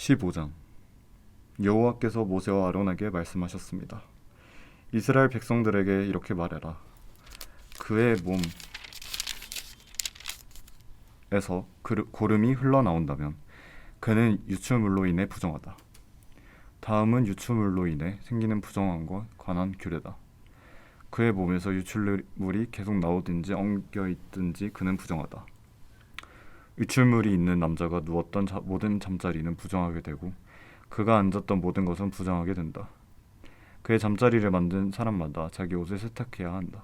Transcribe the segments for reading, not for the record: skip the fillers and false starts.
15장. 여호와께서 모세와 아론에게 말씀하셨습니다. 이스라엘 백성들에게 이렇게 말해라. 그의 몸에서 고름이 흘러나온다면 그는 유출물로 인해 부정하다. 다음은 유출물로 인해 생기는 부정함과 관한 규례다. 그의 몸에서 유출물이 계속 나오든지 엉겨있든지 그는 부정하다. 유출물이 있는 남자가 누웠던 모든 잠자리는 부정하게 되고 그가 앉았던 모든 것은 부정하게 된다. 그의 잠자리를 만든 사람마다 자기 옷을 세탁해야 한다.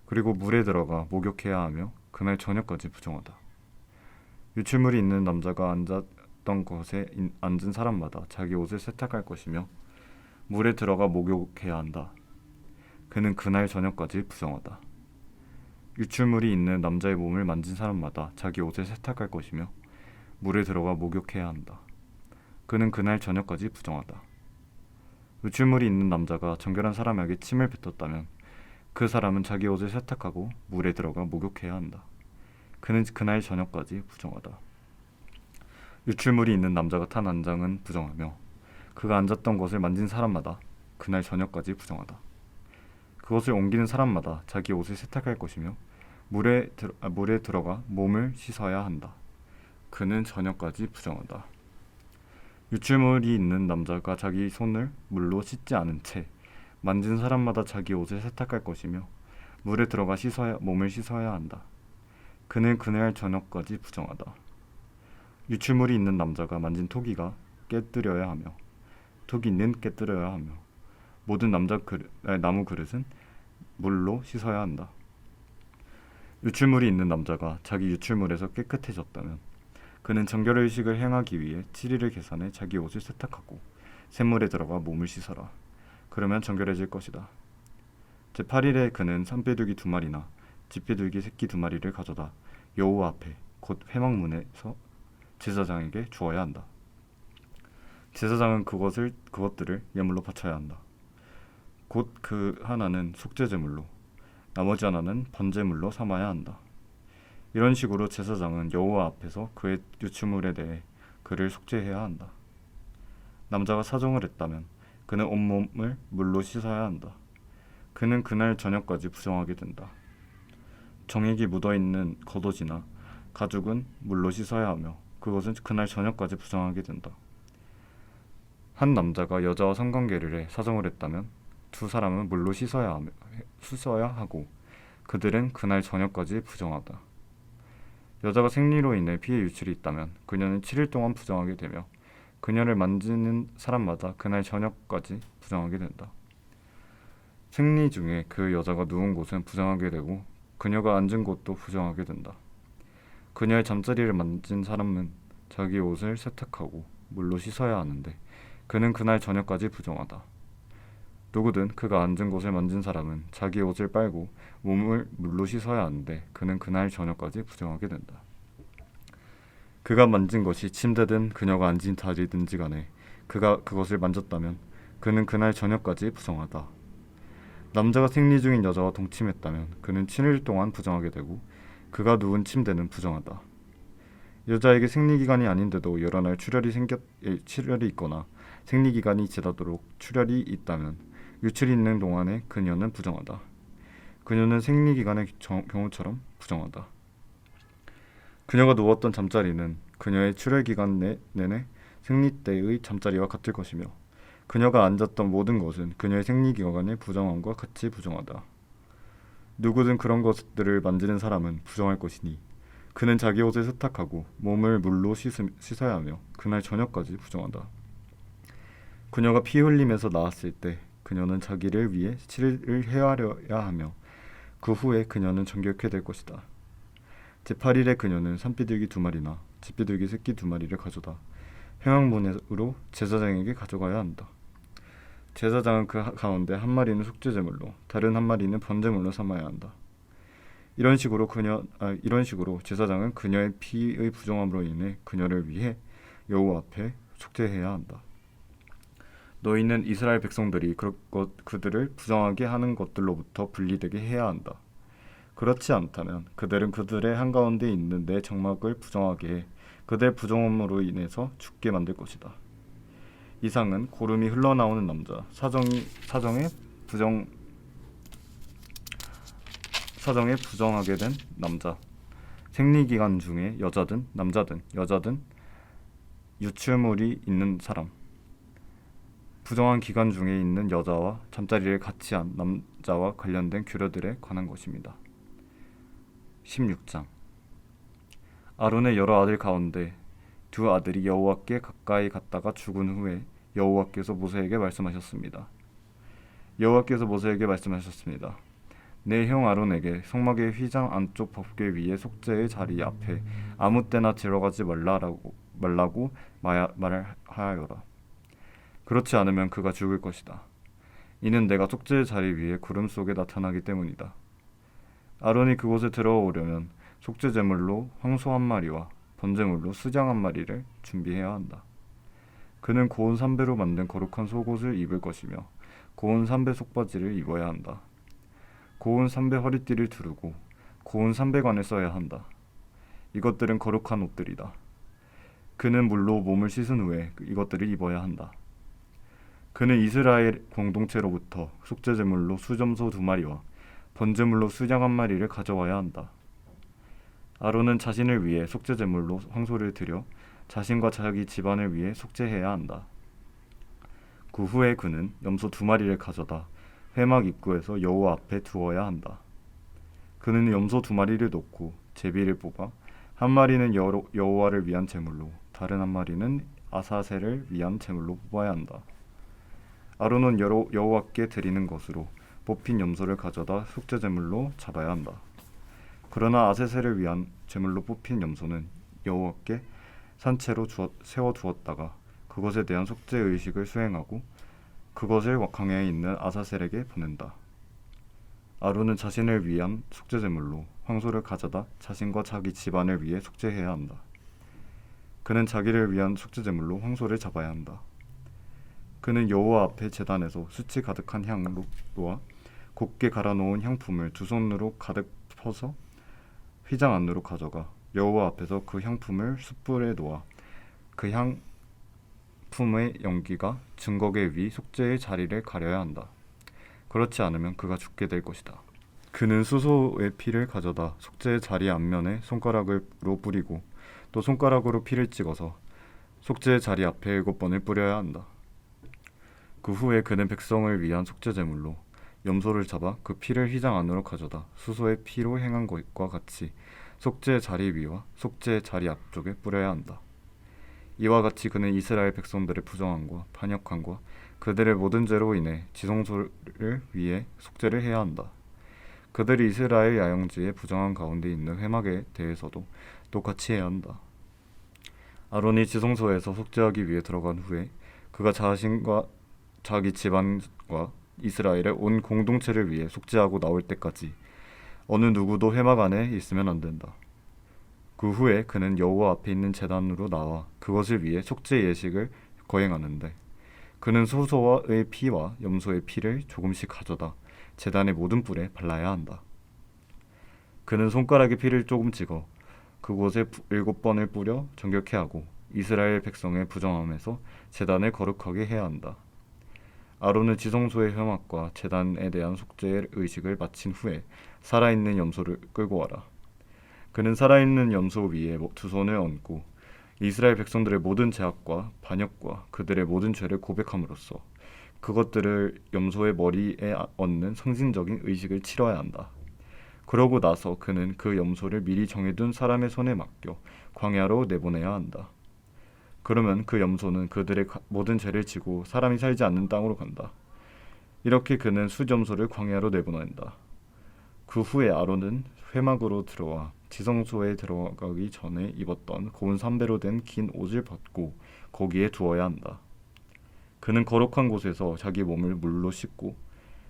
그리고 물에 들어가 목욕해야 하며 그날 저녁까지 부정하다. 유출물이 있는 남자가 앉았던 것에 앉은 사람마다 자기 옷을 세탁할 것이며 물에 들어가 목욕해야 한다. 그는 그날 저녁까지 부정하다. 유출물이 있는 남자의 몸을 만진 사람마다 자기 옷을 세탁할 것이며 물에 들어가 목욕해야 한다. 그는 그날 저녁까지 부정하다. 유출물이 있는 남자가 정결한 사람에게 침을 뱉었다면 그 사람은 자기 옷을 세탁하고 물에 들어가 목욕해야 한다. 그는 그날 저녁까지 부정하다. 유출물이 있는 남자가 탄 안장은 부정하며 그가 앉았던 것을 만진 사람마다 그날 저녁까지 부정하다. 그것을 옮기는 사람마다 자기 옷을 세탁할 것이며 물에 들어가 몸을 씻어야 한다. 그는 저녁까지 부정하다. 유출물이 있는 남자가 자기 손을 물로 씻지 않은 채 만진 사람마다 자기 옷을 세탁할 것이며 물에 들어가 몸을 씻어야 한다. 그는 그날 저녁까지 부정하다. 유출물이 있는 남자가 만진 토기가 깨뜨려야 하며 토기는 깨뜨려야 하며 모든 나무 그릇은 물로 씻어야 한다. 유출물이 있는 남자가 자기 유출물에서 깨끗해졌다면 그는 정결의식을 행하기 위해 7일을 계산해 자기 옷을 세탁하고 샘물에 들어가 몸을 씻어라. 그러면 정결해질 것이다. 제8일에 그는 산비둘기 2마리나 집비둘기 새끼 2마리를 가져다 여호와 앞에 곧 회막문에서 제사장에게 주어야 한다. 제사장은 그것들을 예물로 바쳐야 한다. 곧 그 하나는 속죄제물로 나머지 하나는 번제물로 삼아야 한다. 이런 식으로 제사장은 여호와 앞에서 그의 유출물에 대해 그를 속죄해야 한다. 남자가 사정을 했다면 그는 온몸을 물로 씻어야 한다. 그는 그날 저녁까지 부정하게 된다. 정액이 묻어있는 겉옷이나 가죽은 물로 씻어야 하며 그것은 그날 저녁까지 부정하게 된다. 한 남자가 여자와 성관계를 해 사정을 했다면 두 사람은 물로 씻어야 하고 그들은 그날 저녁까지 부정하다. 여자가 생리로 인해 피해 유출이 있다면 그녀는 7일 동안 부정하게 되며 그녀를 만지는 사람마다 그날 저녁까지 부정하게 된다. 생리 중에 그 여자가 누운 곳은 부정하게 되고 그녀가 앉은 곳도 부정하게 된다. 그녀의 잠자리를 만진 사람은 자기 옷을 세탁하고 물로 씻어야 하는데 그는 그날 저녁까지 부정하다. 누구든 그가 앉은 곳을 만진 사람은 자기 옷을 빨고 몸을 물로 씻어야 하는데 그는 그날 저녁까지 부정하게 된다. 그가 만진 것이 침대든 그녀가 앉은 자리든지 간에 그가 그것을 만졌다면 그는 그날 저녁까지 부정하다. 남자가 생리 중인 여자와 동침했다면 그는 7일 동안 부정하게 되고 그가 누운 침대는 부정하다. 여자에게 생리기간이 아닌데도 여러 날 출혈이 있거나 생리기간이 지나도록 출혈이 있다면 유출이 있는 동안에 그녀는 부정하다. 그녀는 생리기간의 경우처럼 부정하다. 그녀가 누웠던 잠자리는 그녀의 출혈기간 내내 생리 때의 잠자리와 같을 것이며 그녀가 앉았던 모든 것은 그녀의 생리기간의 부정함과 같이 부정하다. 누구든 그런 것들을 만지는 사람은 부정할 것이니 그는 자기 옷을 세탁하고 몸을 물로 씻어야 하며 그날 저녁까지 부정하다. 그녀가 피 흘리면서 나왔을 때 그녀는 자기를 위해 7일을 헤아려야 하며 그 후에 그녀는 정결케 될 것이다. 제8일에 그녀는 산비둘기 2마리나 집비둘기 새끼 2마리를 가져다 회막문으로 제사장에게 가져가야 한다. 제사장은 그 가운데 한 마리는 속죄제물로 다른 한 마리는 번제물로 삼아야 한다. 이런 식으로 제사장은 그녀의 피의 부정함으로 인해 그녀를 위해 여호와 앞에 속죄해야 한다. 너희는 이스라엘 백성들이 그들을 부정하게 하는 것들로부터 분리되게 해야 한다. 그렇지 않다면 그들은 그들의 한가운데 있는 내 장막을 부정하게 해 그들의 부정함으로 인해서 죽게 만들 것이다. 이상은 고름이 흘러나오는 남자, 사정에 부정하게 된 남자, 생리기간 중에 여자든 여자든 유출물이 있는 사람, 부정한 기간 중에 있는 여자와 잠자리를 같이 한 남자와 관련된 규례들에 관한 것입니다. 16장. 아론의 여러 아들 가운데 두 아들이 여호와께 가까이 갔다가 죽은 후에 여호와께서 모세에게 말씀하셨습니다. 내 형 아론에게 성막의 휘장 안쪽 법궤 위에 속죄의 자리 앞에 아무 때나 들어가지 말라고 말하여라. 그렇지 않으면 그가 죽을 것이다. 이는 내가 속죄의 자리 위에 구름 속에 나타나기 때문이다. 아론이 그곳에 들어오려면 속죄 제물로 황소 한 마리와 번제물로 수장 한 마리를 준비해야 한다. 그는 고운 삼배로 만든 거룩한 속옷을 입을 것이며 고운 삼배 속바지를 입어야 한다. 고운 삼배 허리띠를 두르고 고운 삼배관을 써야 한다. 이것들은 거룩한 옷들이다. 그는 물로 몸을 씻은 후에 이것들을 입어야 한다. 그는 이스라엘 공동체로부터 속죄 제물로 수점소 2마리와 번제물로 수장 한 마리를 가져와야 한다. 아론은 자신을 위해 속죄 제물로 황소를 드려 자신과 자기 집안을 위해 속죄해야 한다. 그 후에 그는 염소 2마리를 가져다 회막 입구에서 여호와 앞에 두어야 한다. 그는 염소 2마리를 놓고 제비를 뽑아 한 마리는 여호와를 위한 제물로 다른 한 마리는 아사셀을 위한 제물로 뽑아야 한다. 아론은 여호와께 드리는 것으로 뽑힌 염소를 가져다 속죄 제물로 잡아야 한다. 그러나 아사셀을 위한 제물로 뽑힌 염소는 여호와께 산채로 세워두었다가 그것에 대한 속죄 의식을 수행하고 그것을 광야에 있는 아사셀에게 보낸다. 아론은 자신을 위한 속죄 제물로 황소를 가져다 자신과 자기 집안을 위해 속죄해야 한다. 그는 자기를 위한 속죄 제물로 황소를 잡아야 한다. 그는 여호와 앞에 제단에서 수치 가득한 향로와 곱게 갈아놓은 향품을 2손으로 가득 퍼서 휘장 안으로 가져가 여호와 앞에서 그 향품을 숯불에 놓아 그 향품의 연기가 증거계 위 속죄의 자리를 가려야 한다. 그렇지 않으면 그가 죽게 될 것이다. 그는 수소의 피를 가져다 속죄의 자리 앞면에 손가락으로 뿌리고 또 손가락으로 피를 찍어서 속죄의 자리 앞에 7번을 뿌려야 한다. 그 후에 그는 백성을 위한 속죄 제물로 염소를 잡아 그 피를 휘장 안으로 가져다 수소의 피로 행한 것과 같이 속죄의 자리 위와 속죄의 자리 앞쪽에 뿌려야 한다. 이와 같이 그는 이스라엘 백성들의 부정함과 반역함과 그들의 모든 죄로 인해 지성소를 위해 속죄를 해야 한다. 그들이 이스라엘 야영지의 부정한 가운데 있는 회막에 대해서도 똑같이 해야 한다. 아론이 지성소에서 속죄하기 위해 들어간 후에 그가 자신과 자기 집안과 이스라엘의 온 공동체를 위해 속죄하고 나올 때까지 어느 누구도 회막 안에 있으면 안 된다. 그 후에 그는 여호와 앞에 있는 제단으로 나와 그것을 위해 속죄 예식을 거행하는데 그는 소소의 피와 염소의 피를 조금씩 가져다 제단의 모든 뿔에 발라야 한다. 그는 손가락에 피를 조금 찍어 그곳에 7번을 뿌려 정결케 하고 이스라엘 백성의 부정함에서 제단을 거룩하게 해야 한다. 아론은 지성소의 회막과 제단에 대한 속죄의 의식을 마친 후에 살아있는 염소를 끌고 와라. 그는 살아있는 염소 위에 2손을 얹고 이스라엘 백성들의 모든 죄악과 반역과 그들의 모든 죄를 고백함으로써 그것들을 염소의 머리에 얹는 상징적인 의식을 치러야 한다. 그러고 나서 그는 그 염소를 미리 정해둔 사람의 손에 맡겨 광야로 내보내야 한다. 그러면 그 염소는 그들의 모든 죄를 지고 사람이 살지 않는 땅으로 간다. 이렇게 그는 숫염소를 광야로 내보낸다. 그 후에 아론은 회막으로 들어와 지성소에 들어가기 전에 입었던 고운 삼배로 된 긴 옷을 벗고 거기에 두어야 한다. 그는 거룩한 곳에서 자기 몸을 물로 씻고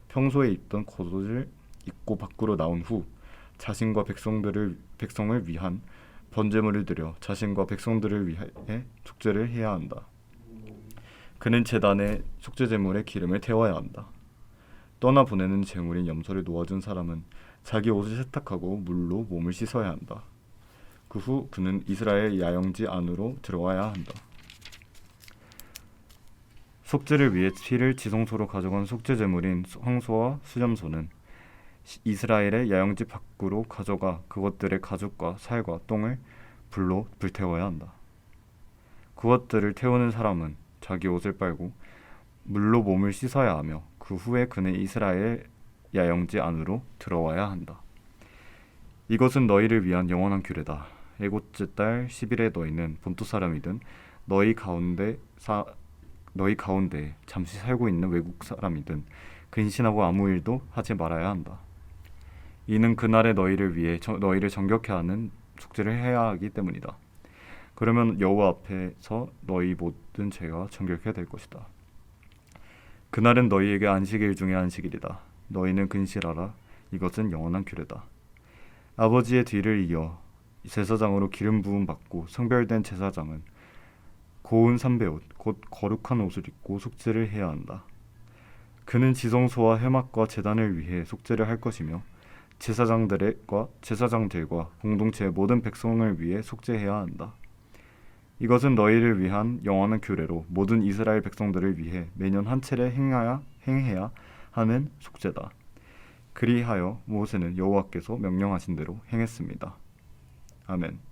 평소에 입던 겉옷을 입고 밖으로 나온 후 자신과 백성을 위한 번제물을 드려 자신과 백성들을 위해 속죄를 해야 한다. 그는 제단에 속죄 제물의 기름을 태워야 한다. 떠나 보내는 제물인 염소를 놓아준 사람은 자기 옷을 세탁하고 물로 몸을 씻어야 한다. 그 후 그는 이스라엘 야영지 안으로 들어와야 한다. 속죄를 위해 피를 지성소로 가져간 속죄 제물인 황소와 수염소는 이스라엘의 야영지 밖으로 가져가 그것들의 가죽과 살과 똥을 불로 불태워야 한다. 그것들을 태우는 사람은 자기 옷을 빨고 물로 몸을 씻어야 하며 그 후에 그는 이스라엘 야영지 안으로 들어와야 한다. 이것은 너희를 위한 영원한 규례다. 일곱째 달 10일에 너희는 본토 사람이든 너희 가운데 잠시 살고 있는 외국 사람이든 근신하고 아무 일도 하지 말아야 한다. 이는 그날에 너희를 위해 너희를 정결케 하는 속죄를 해야 하기 때문이다. 그러면 여호와 앞에서 너희 모든 죄가 정결케 될 것이다. 그날은 너희에게 안식일 중에 안식일이다. 너희는 근실하라. 이것은 영원한 규례다. 아버지의 뒤를 이어 제사장으로 기름 부음 받고 성별된 제사장은 고운 삼배옷 곧 거룩한 옷을 입고 속죄를 해야 한다. 그는 지성소와 회막과 제단을 위해 속죄를 할 것이며 제사장들과 공동체의 모든 백성을 위해 속죄해야 한다. 이것은 너희를 위한 영원한 규례로 모든 이스라엘 백성들을 위해 매년 한 차례 행해야 하는 속죄다. 그리하여 모세는 여호와께서 명령하신 대로 행했습니다. 아멘.